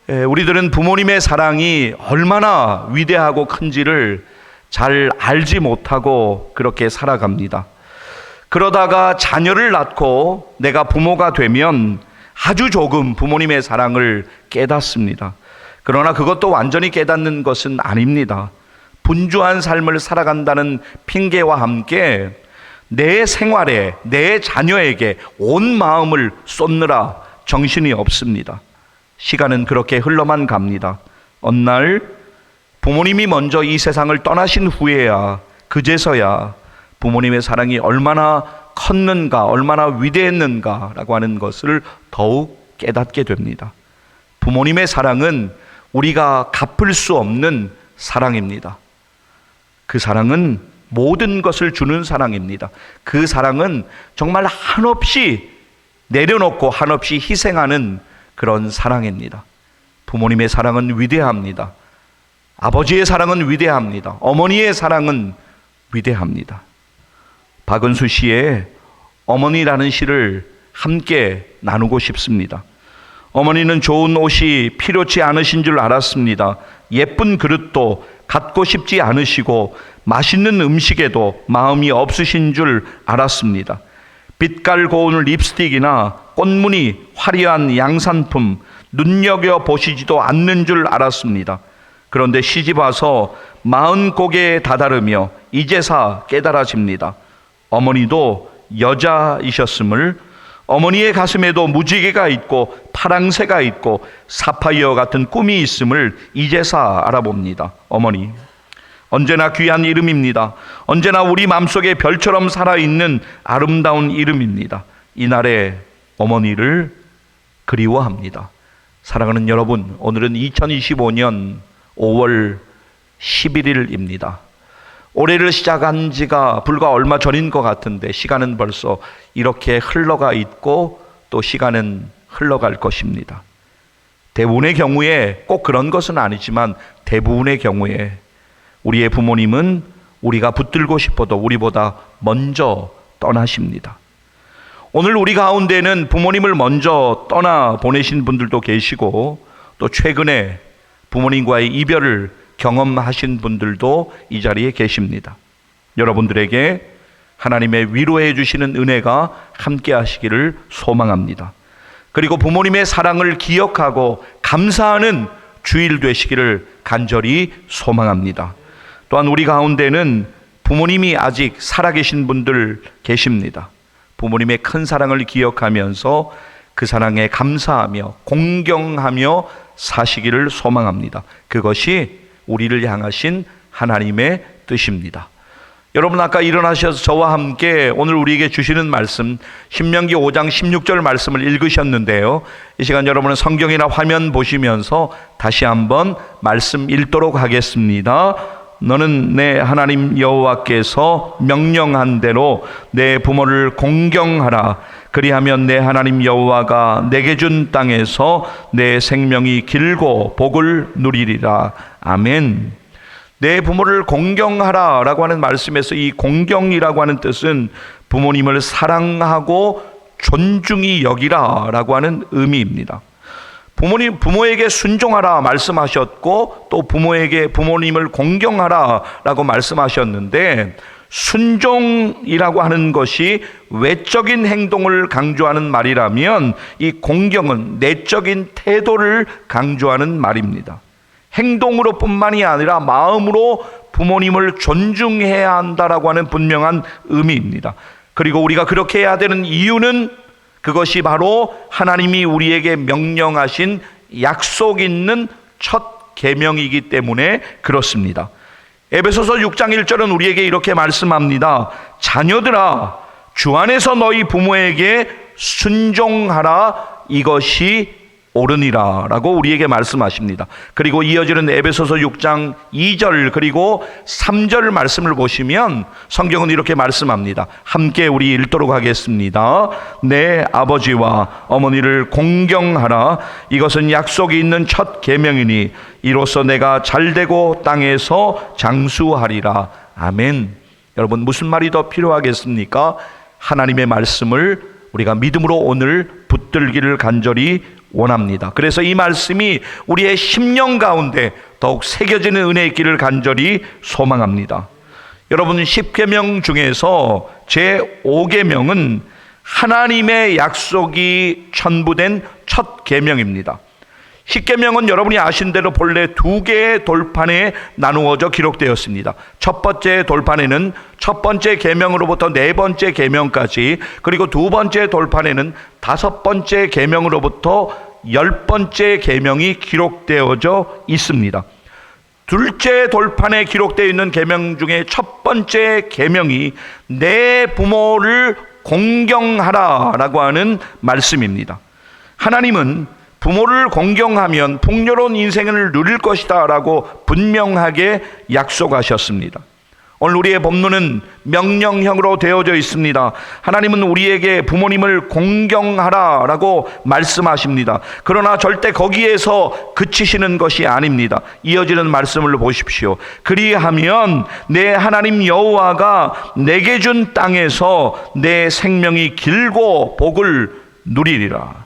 우리들은 부모님의 사랑이 얼마나 위대하고 큰지를 잘 알지 못하고 그렇게 살아갑니다. 그러다가 자녀를 낳고 내가 부모가 되면 아주 조금 부모님의 사랑을 깨닫습니다. 그러나 그것도 완전히 깨닫는 것은 아닙니다. 분주한 삶을 살아간다는 핑계와 함께 내 생활에, 내 자녀에게 온 마음을 쏟느라 정신이 없습니다. 시간은 그렇게 흘러만 갑니다. 어느 날 부모님이 먼저 이 세상을 떠나신 후에야, 그제서야 부모님의 사랑이 얼마나 컸는가, 얼마나 위대했는가라고 하는 것을 더욱 깨닫게 됩니다. 부모님의 사랑은 우리가 갚을 수 없는 사랑입니다. 그 사랑은 모든 것을 주는 사랑입니다. 그 사랑은 정말 한없이 내려놓고 한없이 희생하는 그런 사랑입니다. 부모님의 사랑은 위대합니다. 아버지의 사랑은 위대합니다. 어머니의 사랑은 위대합니다. 박은수 씨의 어머니라는 시를 함께 나누고 싶습니다. 어머니는 좋은 옷이 필요치 않으신 줄 알았습니다. 예쁜 그릇도 갖고 싶지 않으시고 맛있는 음식에도 마음이 없으신 줄 알았습니다. 빛깔 고운 립스틱이나 꽃무늬 화려한 양산품 눈여겨보시지도 않는 줄 알았습니다. 그런데 시집 와서 40곡에 다다르며 이제사 깨달아집니다. 어머니도 여자이셨음을, 어머니의 가슴에도 무지개가 있고 파랑새가 있고 사파이어 같은 꿈이 있음을 이제사 알아봅니다. 어머니, 언제나 귀한 이름입니다. 언제나 우리 마음속에 별처럼 살아있는 아름다운 이름입니다. 이날의 어머니를 그리워합니다. 사랑하는 여러분, 오늘은 2025년 5월 11일입니다. 올해를 시작한 지가 불과 얼마 전인 것 같은데 시간은 벌써 이렇게 흘러가 있고 또 시간은 흘러갈 것입니다. 대부분의 경우에 꼭 그런 것은 아니지만 대부분의 경우에 우리의 부모님은 우리가 붙들고 싶어도 우리보다 먼저 떠나십니다. 오늘 우리 가운데는 부모님을 먼저 떠나 보내신 분들도 계시고 또 최근에 부모님과의 이별을 경험하신 분들도 이 자리에 계십니다. 여러분들에게 하나님의 위로해 주시는 은혜가 함께 하시기를 소망합니다. 그리고 부모님의 사랑을 기억하고 감사하는 주일 되시기를 간절히 소망합니다. 또한 우리 가운데는 부모님이 아직 살아계신 분들 계십니다. 부모님의 큰 사랑을 기억하면서 그 사랑에 감사하며 공경하며 사시기를 소망합니다. 그것이 우리를 향하신 하나님의 뜻입니다. 여러분, 아까 일어나셔서 저와 함께 오늘 우리에게 주시는 말씀 신명기 5장 16절 말씀을 읽으셨는데요. 이 시간 여러분은 성경이나 화면 보시면서 다시 한번 말씀 읽도록 하겠습니다. 너는 내 하나님 여호와께서 명령한 대로 내 부모를 공경하라. 그리하면 내 하나님 여호와가 내게 준 땅에서 내 생명이 길고 복을 누리리라. 아멘. 내 부모를 공경하라 라고 하는 말씀에서 이 공경이라고 하는 뜻은 부모님을 사랑하고 존중히 여기라 라고 하는 의미입니다. 부모에게 순종하라 말씀하셨고 또 부모님을 공경하라 라고 말씀하셨는데, 순종이라고 하는 것이 외적인 행동을 강조하는 말이라면 이 공경은 내적인 태도를 강조하는 말입니다. 행동으로 뿐만이 아니라 마음으로 부모님을 존중해야 한다라고 하는 분명한 의미입니다. 그리고 우리가 그렇게 해야 되는 이유는 그것이 바로 하나님이 우리에게 명령하신 약속 있는 첫 계명이기 때문에 그렇습니다. 에베소서 6장 1절은 우리에게 이렇게 말씀합니다. 자녀들아, 주 안에서 너희 부모에게 순종하라. 이것이 옳으니라 라고 우리에게 말씀하십니다. 그리고 이어지는 에베소서 6장 2절 그리고 3절 말씀을 보시면 성경은 이렇게 말씀합니다. 함께 우리 읽도록 하겠습니다. 내 아버지와 어머니를 공경하라. 이것은 약속이 있는 첫 계명이니 이로써 내가 잘되고 땅에서 장수하리라. 아멘. 여러분, 무슨 말이 더 필요하겠습니까? 하나님의 말씀을 우리가 믿음으로 오늘 붙들기를 간절히 원합니다. 그래서 이 말씀이 우리의 심령 가운데 더욱 새겨지는 은혜의 길을 간절히 소망합니다. 여러분, 10계명 중에서 제5계명은 하나님의 약속이 전부된 첫 계명입니다. 10계명은 여러분이 아신 대로 본래 2개의 돌판에 나누어져 기록되었습니다. 첫 번째 돌판에는 첫 번째 계명으로부터 4번째 계명까지, 그리고 2번째 돌판에는 5번째 계명으로부터 10번째 계명이 기록되어져 있습니다. 둘째 돌판에 기록되어 있는 계명 중에 첫 번째 계명이 내 부모를 공경하라라고 하는 말씀입니다. 하나님은 부모를 공경하면 풍요로운 인생을 누릴 것이다 라고 분명하게 약속하셨습니다. 오늘 우리의 본문은 명령형으로 되어져 있습니다. 하나님은 우리에게 부모님을 공경하라 라고 말씀하십니다. 그러나 절대 거기에서 그치시는 것이 아닙니다. 이어지는 말씀을 보십시오. 그리하면 내 하나님 여호와가 내게 준 땅에서 내 생명이 길고 복을 누리리라.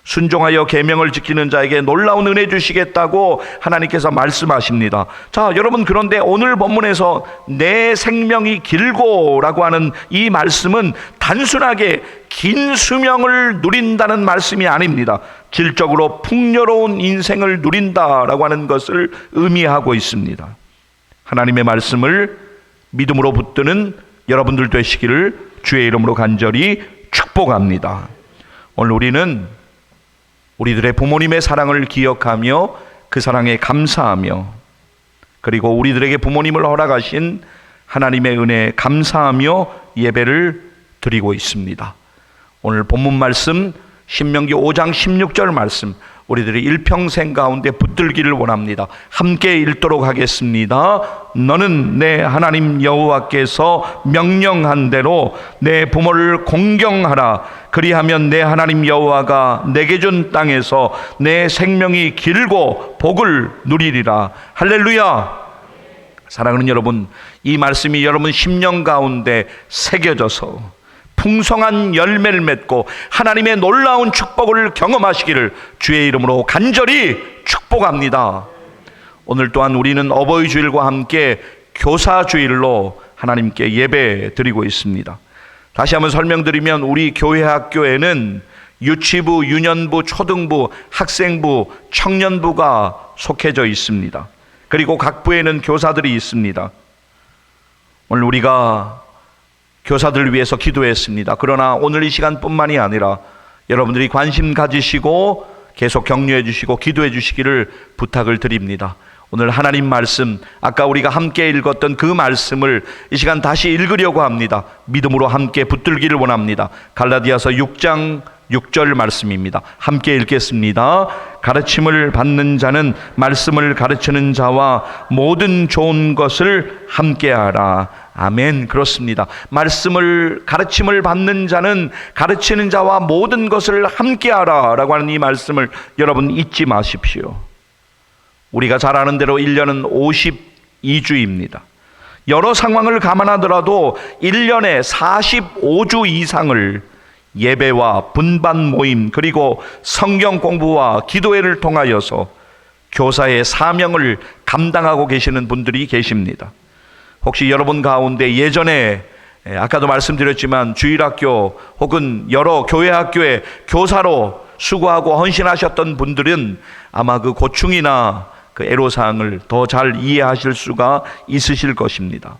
순종하여 계명을 지키는 자에게 놀라운 은혜 주시겠다고 하나님께서 말씀하십니다. 자, 여러분, 그런데 오늘 본문에서 내 생명이 길고 라고 하는 이 말씀은 단순하게 긴 수명을 누린다는 말씀이 아닙니다. 질적으로 풍요로운 인생을 누린다라고 하는 것을 의미하고 있습니다. 하나님의 말씀을 믿음으로 붙드는 여러분들 되시기를 주의 이름으로 간절히 축복합니다. 오늘 우리는 우리들의 부모님의 사랑을 기억하며 그 사랑에 감사하며, 그리고 우리들에게 부모님을 허락하신 하나님의 은혜에 감사하며 예배를 드리고 있습니다. 오늘 본문 말씀 신명기 5장 16절 말씀, 우리들이 일평생 가운데 붙들기를 원합니다. 함께 읽도록 하겠습니다. 너는 내 하나님 여호와께서 명령한 대로 내 부모를 공경하라. 그리하면 내 하나님 여호와가 내게 준 땅에서 내 생명이 길고 복을 누리리라. 할렐루야. 사랑하는 여러분, 이 말씀이 여러분 심령 가운데 새겨져서 풍성한 열매를 맺고 하나님의 놀라운 축복을 경험하시기를 주의 이름으로 간절히 축복합니다. 오늘 또한 우리는 어버이 주일과 함께 교사 주일로 하나님께 예배 드리고 있습니다. 다시 한번 설명드리면 우리 교회 학교에는 유치부, 유년부, 초등부, 학생부, 청년부가 속해져 있습니다. 그리고 각 부에는 교사들이 있습니다. 오늘 우리가 교사들을 위해서 기도했습니다. 그러나 오늘 이 시간뿐만이 아니라 여러분들이 관심 가지시고 계속 격려해 주시고 기도해 주시기를 부탁을 드립니다. 오늘 하나님 말씀, 아까 우리가 함께 읽었던 그 말씀을 이 시간 다시 읽으려고 합니다. 믿음으로 함께 붙들기를 원합니다. 갈라디아서 6장 6절 말씀입니다. 함께 읽겠습니다. 가르침을 받는 자는 말씀을 가르치는 자와 모든 좋은 것을 함께하라. 아멘. 그렇습니다. 가르침을 받는 자는 가르치는 자와 모든 것을 함께하라 라고 하는 이 말씀을 여러분 잊지 마십시오. 우리가 잘 아는 대로 1년은 52주입니다. 여러 상황을 감안하더라도 1년에 45주 이상을 예배와 분반 모임, 그리고 성경 공부와 기도회를 통하여서 교사의 사명을 감당하고 계시는 분들이 계십니다. 혹시 여러분 가운데 예전에 아까도 말씀드렸지만 주일학교 혹은 여러 교회 학교에 교사로 수고하고 헌신하셨던 분들은 아마 그 고충이나 그 애로사항을 더 잘 이해하실 수가 있으실 것입니다.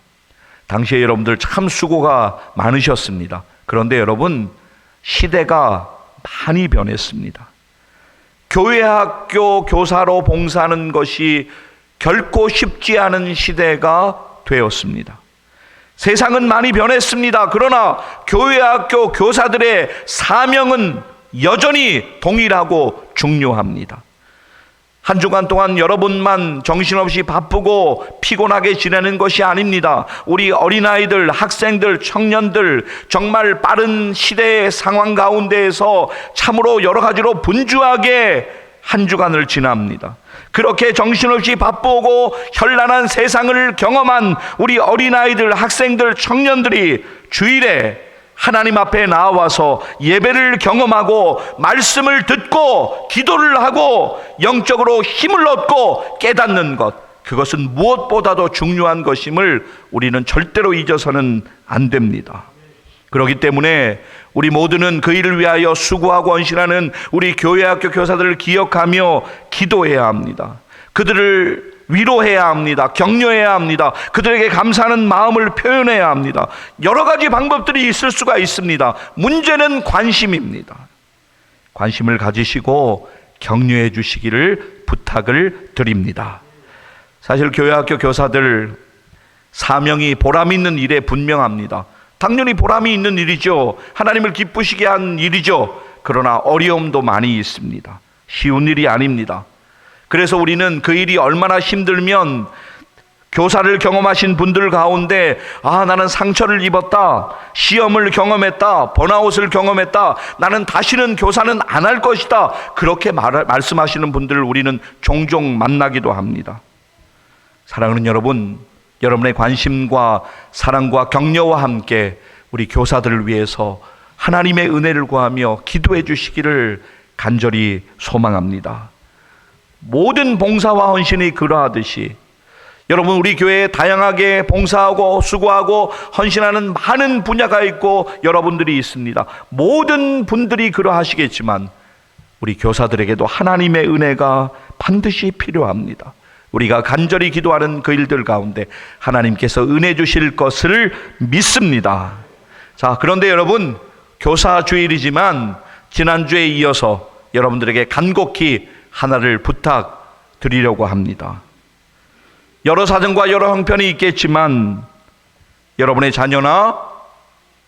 당시에 여러분들 참 수고가 많으셨습니다. 그런데 여러분, 시대가 많이 변했습니다. 교회 학교 교사로 봉사하는 것이 결코 쉽지 않은 시대가 되었습니다. 세상은 많이 변했습니다. 그러나 교회 학교 교사들의 사명은 여전히 동일하고 중요합니다. 한 주간 동안 여러분만 정신없이 바쁘고 피곤하게 지내는 것이 아닙니다. 우리 어린아이들, 학생들, 청년들 정말 빠른 시대의 상황 가운데에서 참으로 여러 가지로 분주하게 한 주간을 지납니다. 그렇게 정신없이 바쁘고 현란한 세상을 경험한 우리 어린아이들, 학생들, 청년들이 주일에 하나님 앞에 나와서 예배를 경험하고 말씀을 듣고 기도를 하고 영적으로 힘을 얻고 깨닫는 것, 그것은 무엇보다도 중요한 것임을 우리는 절대로 잊어서는 안 됩니다. 그렇기 때문에 우리 모두는 그 일을 위하여 수고하고 헌신하는 우리 교회학교 교사들을 기억하며 기도해야 합니다. 그들을 위로해야 합니다. 격려해야 합니다. 그들에게 감사하는 마음을 표현해야 합니다. 여러 가지 방법들이 있을 수가 있습니다. 문제는 관심입니다. 관심을 가지시고 격려해 주시기를 부탁을 드립니다. 사실 교회학교 교사들 사명이 보람 있는 일에 분명합니다. 당연히 보람이 있는 일이죠. 하나님을 기쁘시게 한 일이죠. 그러나 어려움도 많이 있습니다. 쉬운 일이 아닙니다. 그래서 우리는 그 일이 얼마나 힘들면 교사를 경험하신 분들 가운데 나는 상처를 입었다, 시험을 경험했다, 번아웃을 경험했다, 나는 다시는 교사는 안 할 것이다, 그렇게 말씀하시는 분들을 우리는 종종 만나기도 합니다. 사랑하는 여러분, 여러분의 관심과 사랑과 격려와 함께 우리 교사들을 위해서 하나님의 은혜를 구하며 기도해 주시기를 간절히 소망합니다. 모든 봉사와 헌신이 그러하듯이 여러분, 우리 교회에 다양하게 봉사하고 수고하고 헌신하는 많은 분야가 있고 여러분들이 있습니다. 모든 분들이 그러하시겠지만 우리 교사들에게도 하나님의 은혜가 반드시 필요합니다. 우리가 간절히 기도하는 그 일들 가운데 하나님께서 은혜 주실 것을 믿습니다. 자, 그런데 여러분, 교사 주일이지만 지난주에 이어서 여러분들에게 간곡히 하나를 부탁드리려고 합니다. 여러 사정과 여러 형편이 있겠지만 여러분의 자녀나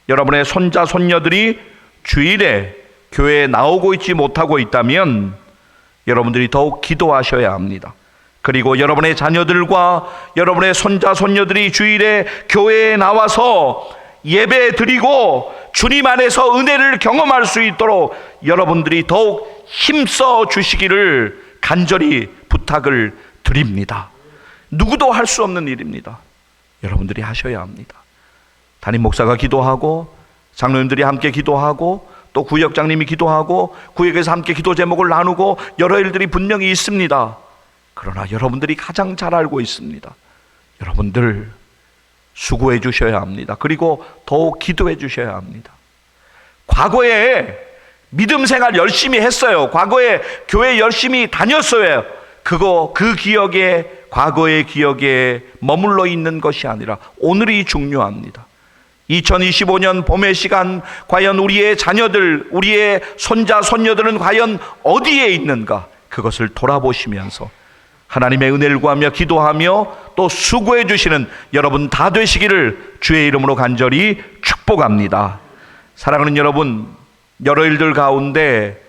여러분의 손자 손녀들이 주일에 교회에 나오고 있지 못하고 있다면 여러분들이 더욱 기도하셔야 합니다. 그리고 여러분의 자녀들과 여러분의 손자 손녀들이 주일에 교회에 나와서 예배 드리고 주님 안에서 은혜를 경험할 수 있도록 여러분들이 더욱 힘써 주시기를 간절히 부탁을 드립니다. 누구도 할 수 없는 일입니다. 여러분들이 하셔야 합니다. 담임 목사가 기도하고 장로님들이 함께 기도하고 또 구역장님이 기도하고 구역에서 함께 기도 제목을 나누고 여러 일들이 분명히 있습니다. 그러나 여러분들이 가장 잘 알고 있습니다. 여러분들 수고해 주셔야 합니다. 그리고 더욱 기도해 주셔야 합니다. 과거에 믿음 생활 열심히 했어요. 과거에 교회 열심히 다녔어요. 그 기억에, 과거의 기억에 머물러 있는 것이 아니라 오늘이 중요합니다. 2025년 봄의 시간, 과연 우리의 자녀들, 우리의 손자 손녀들은 과연 어디에 있는가, 그것을 돌아보시면서 하나님의 은혜를 구하며 기도하며 또 수고해 주시는 여러분 다 되시기를 주의 이름으로 간절히 축복합니다. 사랑하는 여러분, 여러 일들 가운데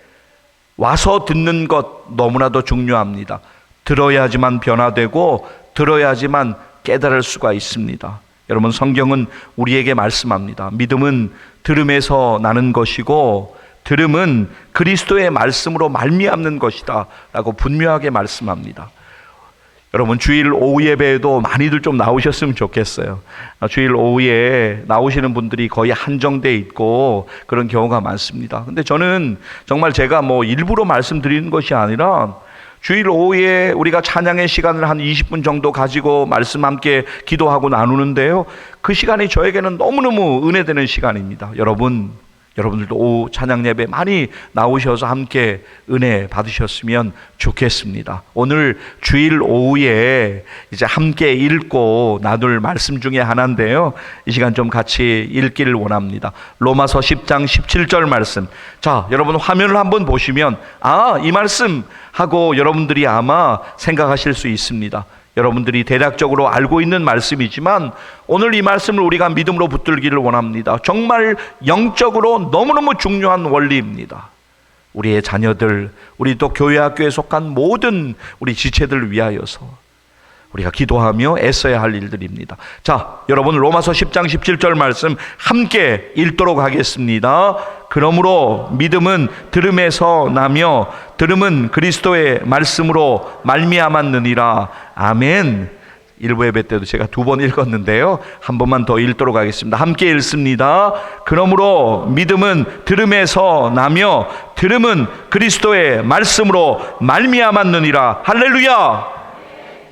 와서 듣는 것 너무나도 중요합니다. 들어야지만 변화되고 들어야지만 깨달을 수가 있습니다. 여러분, 성경은 우리에게 말씀합니다. 믿음은 들음에서 나는 것이고 들음은 그리스도의 말씀으로 말미암는 것이다 라고 분명하게 말씀합니다. 여러분, 주일 오후 예배에도 많이들 좀 나오셨으면 좋겠어요. 주일 오후에 나오시는 분들이 거의 한정돼 있고 그런 경우가 많습니다. 근데 저는 정말 제가 일부러 말씀드리는 것이 아니라 주일 오후에 우리가 찬양의 시간을 한 20분 정도 가지고 말씀 함께 기도하고 나누는데요, 그 시간이 저에게는 너무너무 은혜되는 시간입니다. 여러분들도 오후 찬양 예배 많이 나오셔서 함께 은혜 받으셨으면 좋겠습니다. 오늘 주일 오후에 이제 함께 읽고 나눌 말씀 중에 하나인데요, 이 시간 좀 같이 읽기를 원합니다. 로마서 10장 17절 말씀. 자, 여러분 화면을 한번 보시면 이 말씀 하고 여러분들이 아마 생각하실 수 있습니다. 여러분들이 대략적으로 알고 있는 말씀이지만 오늘 이 말씀을 우리가 믿음으로 붙들기를 원합니다. 정말 영적으로 너무너무 중요한 원리입니다. 우리의 자녀들, 우리 또 교회학교에 속한 모든 우리 지체들을 위하여서 우리가 기도하며 애써야 할 일들입니다. 자, 여러분 로마서 10장 17절 말씀 함께 읽도록 하겠습니다. 그러므로 믿음은 들음에서 나며 들음은 그리스도의 말씀으로 말미암았느니라. 아멘. 일부 예배 때도 제가 2번 읽었는데요. 한 번만 더 읽도록 하겠습니다. 함께 읽습니다. 그러므로 믿음은 들음에서 나며 들음은 그리스도의 말씀으로 말미암았느니라. 할렐루야.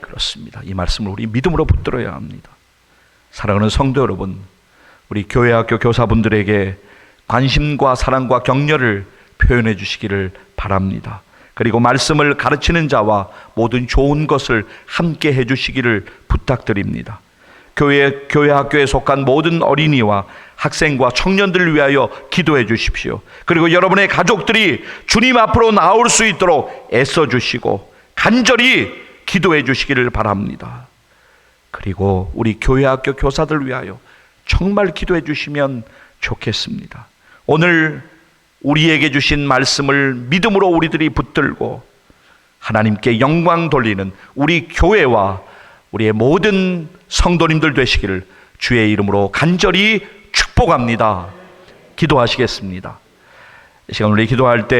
그렇습니다. 이 말씀을 우리 믿음으로 붙들어야 합니다. 사랑하는 성도 여러분, 우리 교회학교 교사분들에게 관심과 사랑과 격려를 표현해 주시기를 바랍니다. 그리고 말씀을 가르치는 자와 모든 좋은 것을 함께 해주시기를 부탁드립니다. 교회 학교에 속한 모든 어린이와 학생과 청년들을 위하여 기도해 주십시오. 그리고 여러분의 가족들이 주님 앞으로 나올 수 있도록 애써 주시고 간절히 기도해 주시기를 바랍니다. 그리고 우리 교회 학교 교사들 위하여 정말 기도해 주시면 좋겠습니다. 오늘 우리에게 주신 말씀을 믿음으로 우리들이 붙들고 하나님께 영광 돌리는 우리 교회와 우리의 모든 성도님들 되시기를 주의 이름으로 간절히 축복합니다. 기도하시겠습니다. 이 시간 우리 기도할 때